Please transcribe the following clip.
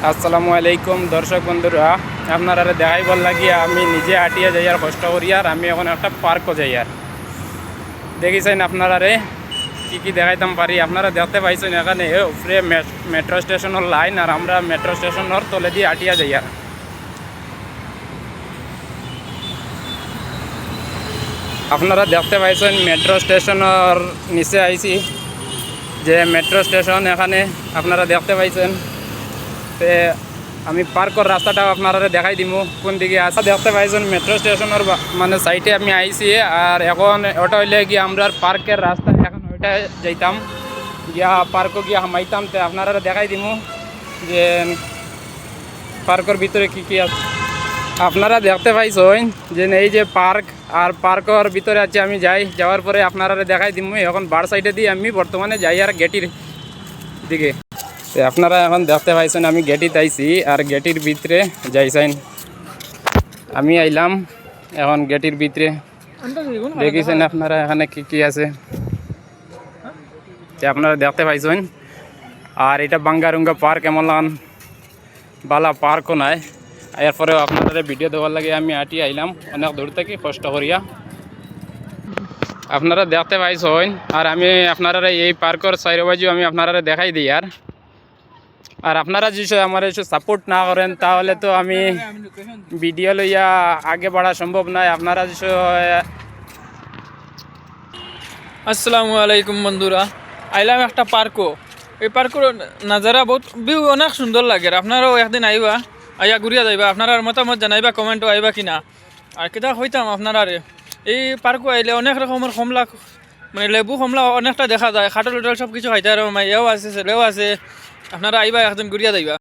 আসসালামু আলাইকুম দর্শক বন্ধুরা, আপনারা দেখাইবার লাগিয়া আমি নিজে হাঁটিয়া যাই আর কষ্ট করি। আর আমি এখন একটা পার্কও যাই আর দেখিছেন আপনারা কি কি দেখাইতাম পারি। আপনারা দেখতে পাইছেন এখানে উপরে মেট্রো স্টেশনের লাইন, আর আমরা মেট্রো স্টেশনের তলে দিয়ে হাঁটিয়া যাই। আর আপনারা দেখতে পাইছেন মেট্রো স্টেশনের নিচে আইছি, যে মেট্রো স্টেশন এখানে আপনারা দেখতে পাইছেন। তে আমি পার্কর রাস্তাটাও আপনারা দেখাই দিব কোন দিকে আছে। দেখতে পাইছেন মেট্রো স্টেশনের মানে সাইডে আমি আইছি। আর এখন ওটা হইলে গিয়ে আমরা পার্কের রাস্তা, এখন ওইটা যাইতাম গিয়া পার্কও গিয়া হামাইতাম। তো আপনারা দেখাই দিব যে পার্কের ভিতরে কি কি আছে। আপনারা দেখতে পাইছেন যে এই যে পার্ক, আর পার্কের ভিতরে আছে আমি যাওয়ার পরে আপনারা দেখাই দিব। এখন বার সাইডে দিয়ে আমি বর্তমানে যাই আর গেটির দিকে। তো আপনারা এখন দেখতে পাইছেন আমি গেটিতে আইছি, আর গেটির ভিতরে যাইছেন। আমি আইলাম এখন গেটির ভিতরে, দেখিছেন আপনারা এখানে কি কি আছে আপনারা দেখতে পাইছেন। আর এটা বাঙ্গারুঙ্গা পার্ক, এমন লাগান বালা পার্কও নাই। এরপরেও আপনারা ভিডিও দেওয়ার লাগে আমি আটি আইলাম অনেক দূর থেকে কষ্ট করিয়া। আপনারা দেখতে পাইছেন, আর আমি আপনারা এই পার্কের চারিবাজু আমি আপনারা দেখাই দিই। আর আপনারা যদি আমার একটু সাপোর্ট না করেন তাহলে তো আমি ভিডিও লইয়া আগে বাড়া সম্ভব নয়। আপনারা আসসালামু আলাইকুম বন্ধুরা, আইলাম একটা পার্কও। এই পার্কের নাজারা বহুত ভিউ অনেক সুন্দর লাগে। আপনারাও একদিন আইবা, আইয়া ঘুরিয়া যাইবা, আপনার মতামত জানাইবা, কমেন্টও আইবা কিনা। আর কিতা হইতাম আপনারা এই পার্কও আইলে অনেক রকমের কমলা, মানে লেবু কমলা অনেকটা দেখা যায়। খাটল উটল সব কিছু খাইতে আর মাইয়াও আছে, ছেলেও আছে। আপনারা আইবা একদিন ঘুরিয়া যাইবা।